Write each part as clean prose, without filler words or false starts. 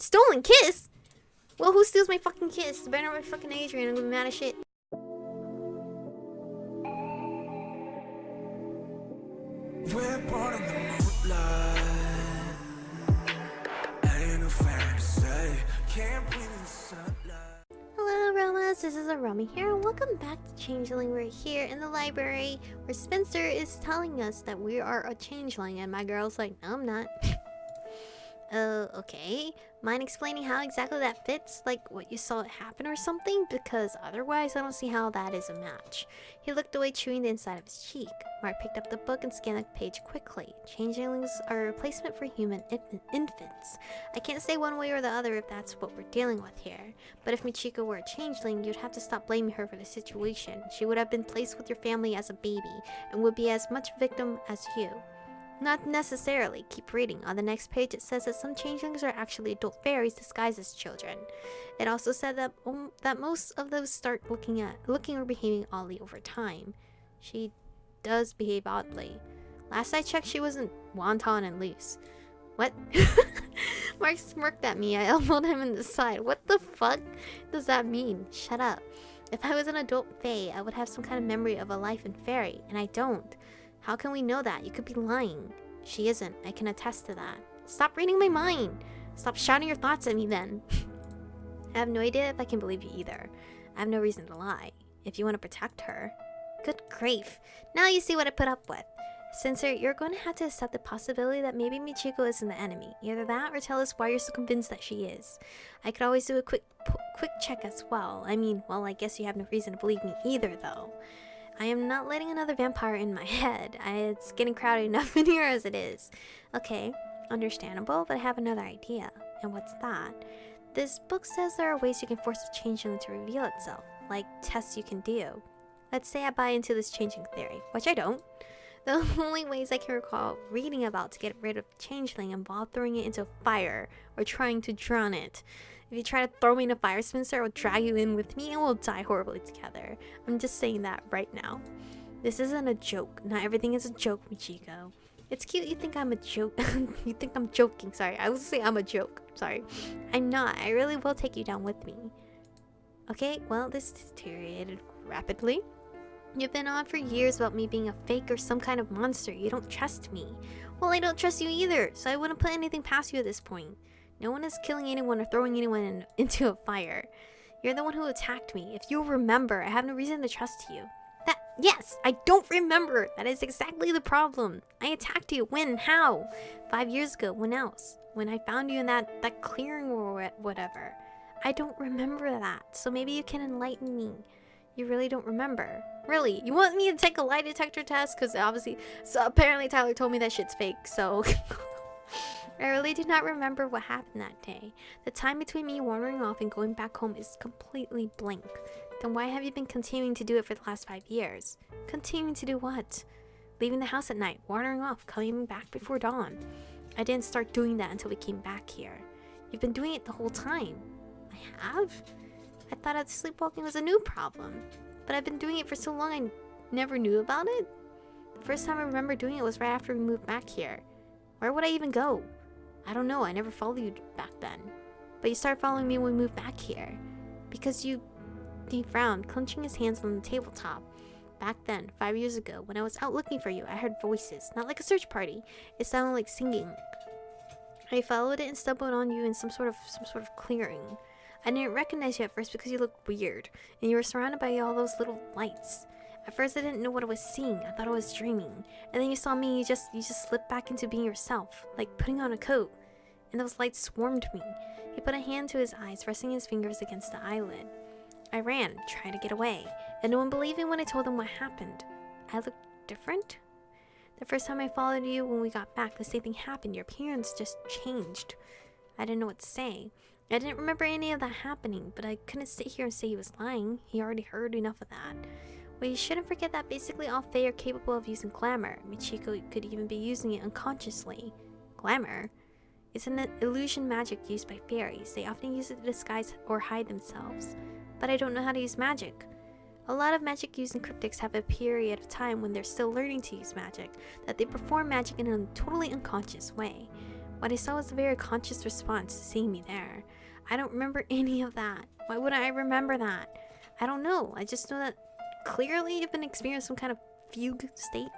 Stolen kiss? Well, who steals my fucking kiss? Better not my fucking Adrian. I'm gonna be mad as shit. We're born in the moonlight. Ain't no fair to say. Can't breathe in the sunlight. Hello, Aromas. This is Aromie here. Welcome back to Changeling. We're here in the library where Spencer is telling us that we are a changeling, and my girl's like, no, I'm not. Okay. Mind explaining how exactly that fits? Like what you saw it happen or something? Because otherwise I don't see how that is a match. He looked away, chewing the inside of his cheek. Mark picked up the book and scanned the page quickly. Changelings are a replacement for human infants. I can't say one way or the other if that's what we're dealing with here. But if Michiko were a changeling, you'd have to stop blaming her for the situation. She would have been placed with your family as a baby and would be as much victim as you. Not necessarily. Keep reading. On the next page it says that some changelings are actually adult fairies disguised as children. It also said that most of those start looking or behaving oddly over time. She does behave oddly. Last I checked, she wasn't wanton and loose. What? Mark smirked at me. I elbowed him in the side. What the fuck does that mean? Shut up. If I was an adult fae, I would have some kind of memory of a life in fairy, and I don't. How can we know that? You could be lying. She isn't. I can attest to that. Stop reading my mind. Stop shouting your thoughts at me then. I have no idea if I can believe you either. I have no reason to lie. If you want to protect her. Good grief. Now you see what I put up with. Sensor, you're going to have to accept the possibility that maybe Michiko isn't the enemy. Either that or tell us why you're so convinced that she is. I could always do a quick check as well. I mean, well, I guess you have no reason to believe me either though. I am not letting another vampire in my head. It's getting crowded enough in here as it is. Okay, understandable, but I have another idea. And what's that? This book says there are ways you can force a changeling to reveal itself, like tests you can do. Let's say I buy into this changing theory, which I don't. The only ways I can recall reading about to get rid of the changeling involve throwing it into a fire or trying to drown it. If you try to throw me in a fire, Spencer, I will drag you in with me and we'll die horribly together. I'm just saying that right now. This isn't a joke. Not everything is a joke, Michiko. It's cute you think I'm a joke. You think I'm joking. Sorry, I was saying I'm a joke. Sorry. I'm not. I really will take you down with me. Okay, well, this deteriorated rapidly. You've been on for years about me being a fake or some kind of monster. You don't trust me. Well, I don't trust you either, so I wouldn't put anything past you at this point. No one is killing anyone or throwing anyone into a fire. You're the one who attacked me. If you'll remember, I have no reason to trust you. Yes, I don't remember. That is exactly the problem. I attacked you. When? How? 5 years ago. When else? When I found you in that clearing or whatever. I don't remember that. So maybe you can enlighten me. You really don't remember. Really? You want me to take a lie detector test? Because obviously, so apparently Tyler told me that shit's fake, so... I really do not remember what happened that day. The time between me wandering off and going back home is completely blank. Then why have you been continuing to do it for the last 5 years? Continuing to do what? Leaving the house at night, wandering off, coming back before dawn. I didn't start doing that until we came back here. You've been doing it the whole time. I have? I thought that sleepwalking was a new problem. But I've been doing it for so long I never knew about it? The first time I remember doing it was right after we moved back here. Where would I even go? I don't know, I never followed you back then. But you started following me when we moved back here. Because he frowned, clenching his hands on the tabletop. Back then, 5 years ago, when I was out looking for you, I heard voices. Not like a search party. It sounded like singing. I followed it and stumbled on you in some sort of clearing. I didn't recognize you at first because you looked weird. And you were surrounded by all those little lights. At first I didn't know what I was seeing. I thought I was dreaming. And then you saw me and you just slipped back into being yourself. Like putting on a coat. And those lights swarmed me. He put a hand to his eyes, resting his fingers against the eyelid. I ran, trying to get away. And no one believed me when I told them what happened. I looked different? The first time I followed you when we got back, the same thing happened. Your appearance just changed. I didn't know what to say. I didn't remember any of that happening, but I couldn't sit here and say he was lying. He already heard enough of that. Well, you shouldn't forget that basically all fae are capable of using glamour. Michiko could even be using it unconsciously. Glamour? It's an illusion magic used by fairies. They often use it to disguise or hide themselves. But I don't know how to use magic. A lot of magic using cryptics have a period of time when they're still learning to use magic, that they perform magic in a totally unconscious way. What I saw was a very conscious response to seeing me there. I don't remember any of that. Why would I remember that? I don't know. I just know that clearly you've been experiencing some kind of fugue state,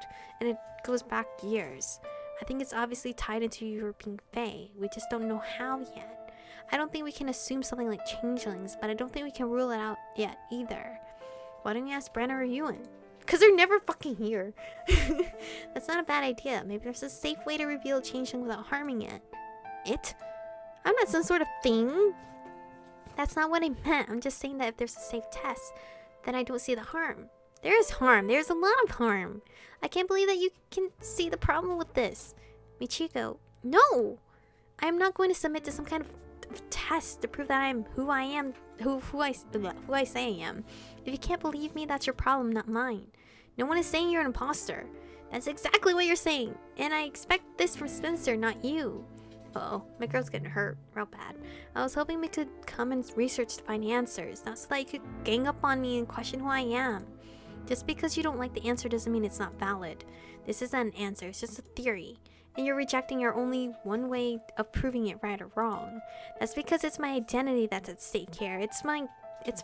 and it goes back years. I think it's obviously tied into your being Fae. We just don't know how yet. I don't think we can assume something like changelings, but I don't think we can rule it out yet either. Why don't you ask Brenna or Ewan? Because they're never fucking here. That's not a bad idea. Maybe there's a safe way to reveal a changeling without harming it. It? I'm not some sort of thing. That's not what I meant. I'm just saying that if there's a safe test, then I don't see the harm. There is harm. There's a lot of harm. I can't believe that you can see the problem with this. Michiko, no! I am not going to submit to some kind of test to prove that I'm who I am, who I say I am. If you can't believe me, that's your problem, not mine. No one is saying you're an imposter. That's exactly what you're saying. And I expect this from Spencer, not you. Uh-oh, my girl's getting hurt real bad. I was hoping we could come and research to find answers, not so that you could gang up on me and question who I am. Just because you don't like the answer doesn't mean it's not valid. This isn't an answer, it's just a theory. And you're rejecting your only one way of proving it right or wrong. That's because it's my identity that's at stake here. It's my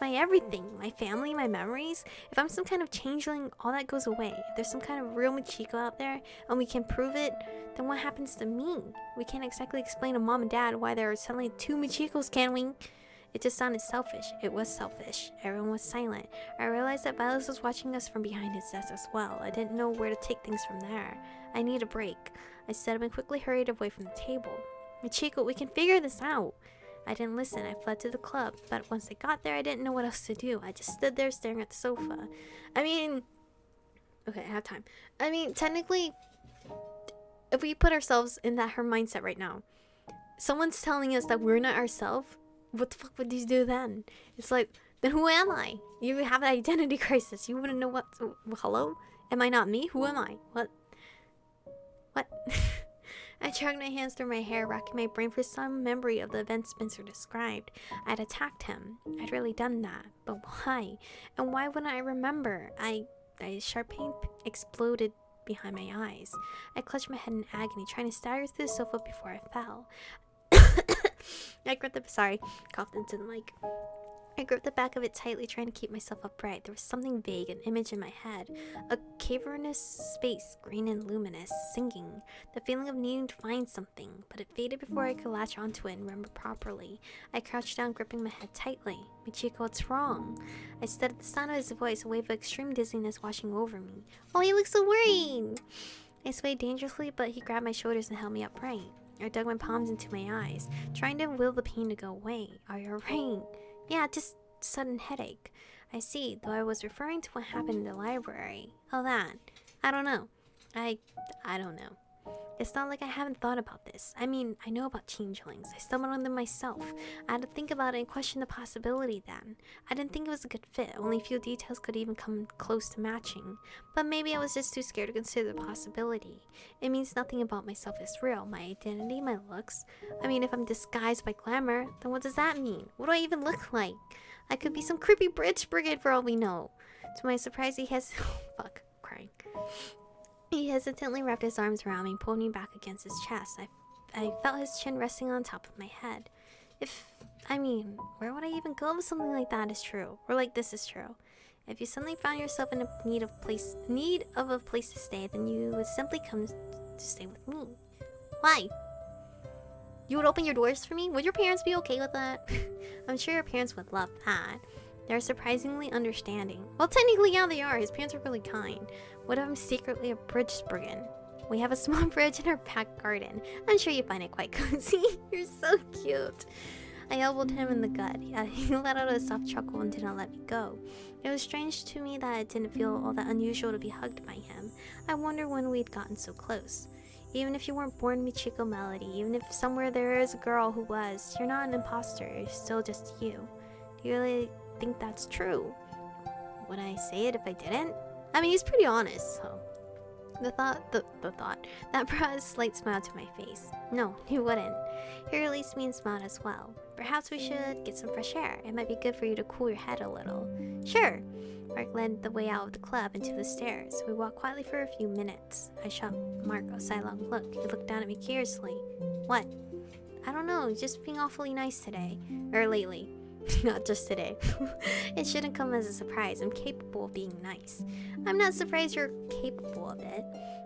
everything. My family, my memories. If I'm some kind of changeling, all that goes away. If there's some kind of real Michiko out there and we can prove it, then what happens to me? We can't exactly explain to mom and dad why there are suddenly 2 Michikos, can we? It just sounded selfish. It was selfish. Everyone was silent. I realized that Violet was watching us from behind his desk as well. I didn't know where to take things from there. I need a break. I stood up and quickly hurried away from the table. Michiko, we can figure this out. I didn't listen. I fled to the club. But once I got there, I didn't know what else to do. I just stood there staring at the sofa. Okay, I have time. Technically, if we put ourselves in her mindset right now, someone's telling us that we're not ourselves. What the fuck would you do then? It's like, then who am I? You have an identity crisis. You wouldn't know what. Hello? Am I not me? Who am I? What? I dragged my hands through my hair, racking my brain for some memory of the events Spencer described. I'd attacked him. I'd really done that. But why? And why wouldn't I remember? Sharp pain exploded behind my eyes. I clutched my head in agony, trying to stagger through the sofa before I fell. I coughed into the mic. I gripped the back of it tightly, trying to keep myself upright. There was something vague, an image in my head. A cavernous space, green and luminous, singing. The feeling of needing to find something, but it faded before I could latch onto it and remember properly. I crouched down, gripping my head tightly. Michiko, what's wrong? I stood at the sound of his voice, a wave of extreme dizziness washing over me. Oh, you look so worried! I swayed dangerously, but he grabbed my shoulders and held me upright. I dug my palms into my eyes, trying to will the pain to go away. Are you alright? Yeah, just sudden headache. I see, though I was referring to what happened in the library. Oh, that. I don't know. I don't know. It's not like I haven't thought about this. I know about changelings. I stumbled on them myself. I had to think about it and question the possibility then. I didn't think it was a good fit. Only a few details could even come close to matching. But maybe I was just too scared to consider the possibility. It means nothing about myself is real. My identity, my looks. If I'm disguised by glamour, then what does that mean? What do I even look like? I could be some creepy British brigade for all we know. To my surprise, he has... fuck, crying. He hesitantly wrapped his arms around me, pulled me back against his chest. I felt his chin resting on top of my head. Where would I even go if something like that is true? Or like this is true? If you suddenly found yourself in need of a place to stay, then you would simply come to stay with me. Why? You would open your doors for me? Would your parents be okay with that? I'm sure your parents would love that. They're surprisingly understanding. Well, technically, yeah, they are. His parents are really kind. What if I'm secretly a bridge brigand? We have a small bridge in our back garden. I'm sure you find it quite cozy. You're so cute. I elbowed him in the gut. He let out a soft chuckle and did not let me go. It was strange to me that it didn't feel all that unusual to be hugged by him. I wonder when we'd gotten so close. Even if you weren't born Michiko Melody, even if somewhere there is a girl who was, you're not an imposter. You're still just you. Do you really think that's true? Would I say it if I didn't? He's pretty honest, so... The thought that brought a slight smile to my face. No, he wouldn't. He released me and smiled as well. Perhaps we should get some fresh air. It might be good for you to cool your head a little. Sure. Marc led the way out of the club and to the stairs. We walked quietly for a few minutes. I shot Marc a sidelong look. He looked down at me curiously. What? I don't know, just being awfully nice today. Or lately. Not just today. It shouldn't come as a surprise. I'm capable of being nice. I'm not surprised you're capable of it.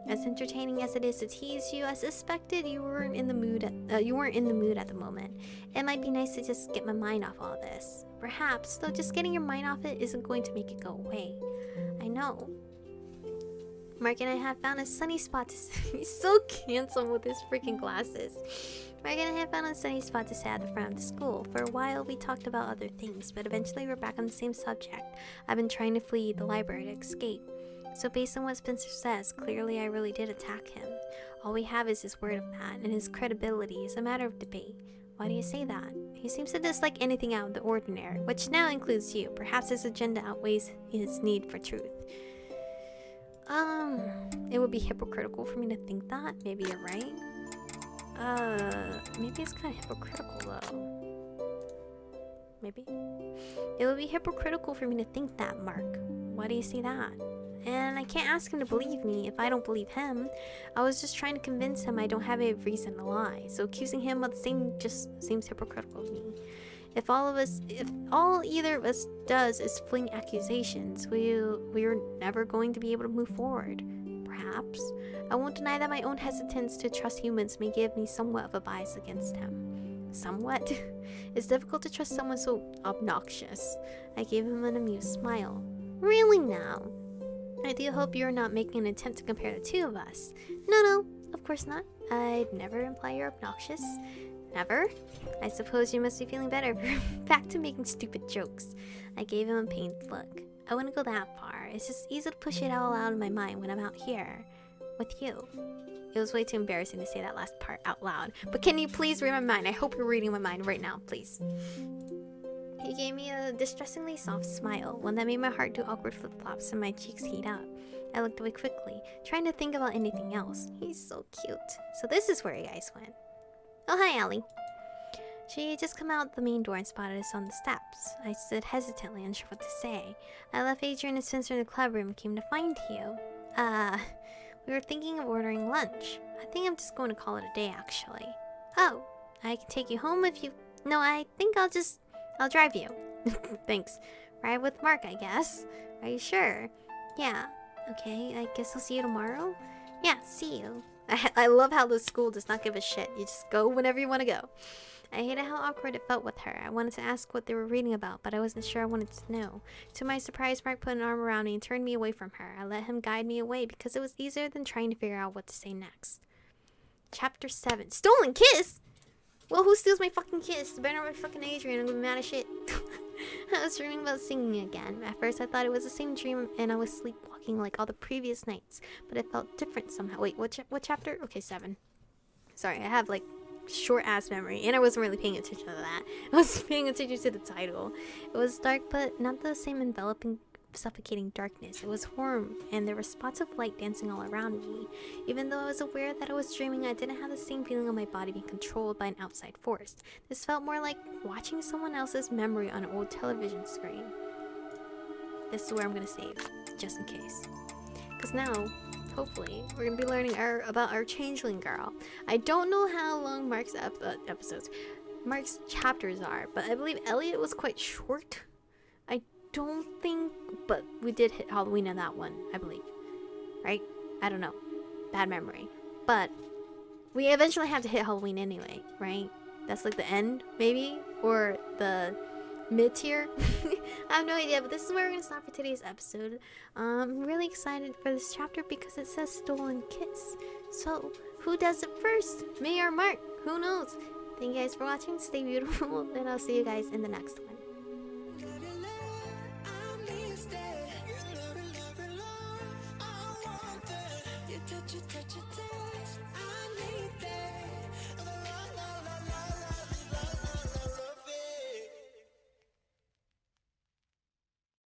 As entertaining as it is to tease you, I suspected you weren't in the mood at the moment. It might be nice to just get my mind off all this. Perhaps, though just getting your mind off it isn't going to make it go away. I know. Mark and I have found a sunny spot to sit. He's so handsome with his freaking glasses. Mark and I have found a sunny spot to sit at the front of the school. For a while, we talked about other things, but eventually we're back on the same subject. I've been trying to flee the library to escape. So based on what Spencer says, clearly I really did attack him. All we have is his word of that, and his credibility is a matter of debate. Why do you say that? He seems to dislike anything out of the ordinary, which now includes you. Perhaps his agenda outweighs his need for truth. It would be hypocritical for me to think that. Maybe you're right. Maybe it's kind of hypocritical though. Maybe. It would be hypocritical for me to think that, Mark. Why do you say that? And I can't ask him to believe me if I don't believe him. I was just trying to convince him I don't have a reason to lie. So accusing him of the same just seems hypocritical to me. If all either of us does is fling accusations, we're never going to be able to move forward. Perhaps. I won't deny that my own hesitance to trust humans may give me somewhat of a bias against him. Somewhat? It's difficult to trust someone so obnoxious. I gave him an amused smile. Really now? I do hope you're not making an attempt to compare the two of us. No, of course not. I'd never imply you're obnoxious. Never? I suppose you must be feeling better. Back to making stupid jokes. I gave him a pained look. I wouldn't go that far. It's just easy to push it all out of my mind when I'm out here. With you. It was way too embarrassing to say that last part out loud. But can you please read my mind? I hope you're reading my mind right now, please. He gave me a distressingly soft smile, one that made my heart do awkward flip-flops and my cheeks heat up. I looked away quickly, trying to think about anything else. He's so cute. So this is where you guys went. Oh, hi, Allie. She had just come out the main door and spotted us on the steps. I stood hesitantly, unsure what to say. I left Adrian and Spencer in the club room and came to find you. We were thinking of ordering lunch. I think I'm just going to call it a day, actually. Oh, I can take you home if you... No, I think I'll drive you. Thanks. Ride with Mark, I guess. Are you sure? Yeah. Okay, I guess I'll see you tomorrow? Yeah, see you. I love how the school does not give a shit. You just go whenever you want to go. I hated how awkward it felt with her. I wanted to ask what they were reading about, but I wasn't sure I wanted to know. To my surprise, Mark put an arm around me and turned me away from her. I let him guide me away because it was easier than trying to figure out what to say next. Chapter 7. Stolen kiss? Well, who steals my fucking kiss? Better not be fucking Adrian. I'm gonna be mad as shit. I was dreaming about singing again. At first, I thought it was the same dream and I was sleepwalking like all the previous nights. But it felt different somehow. Wait, what chapter? Okay, 7. Sorry, I have like short-ass memory. And I wasn't really paying attention to that. I was paying attention to the title. It was dark, but not the same enveloping, suffocating darkness. It was warm, and there were spots of light dancing all around me. Even though I was aware that I was dreaming, I didn't have the same feeling of my body being controlled by an outside force. This felt more like watching someone else's memory on an old television screen. This is where I'm gonna save, just in case. Because now, hopefully, we're gonna be learning about our Changeling girl. I don't know how long Mark's Mark's chapters are, but I believe Elliot was quite short. I don't think, but we did hit Halloween on that one, I believe. Right? I don't know. Bad memory. But we eventually have to hit Halloween anyway, right? That's like the end, maybe? Or the mid-tier? I have no idea, but this is where we're going to stop for today's episode. I'm really excited for this chapter because it says stolen kiss. So, who does it first? Me or Mark? Who knows? Thank you guys for watching. Stay beautiful, and I'll see you guys in the next one. Touch it, touch it, touch it.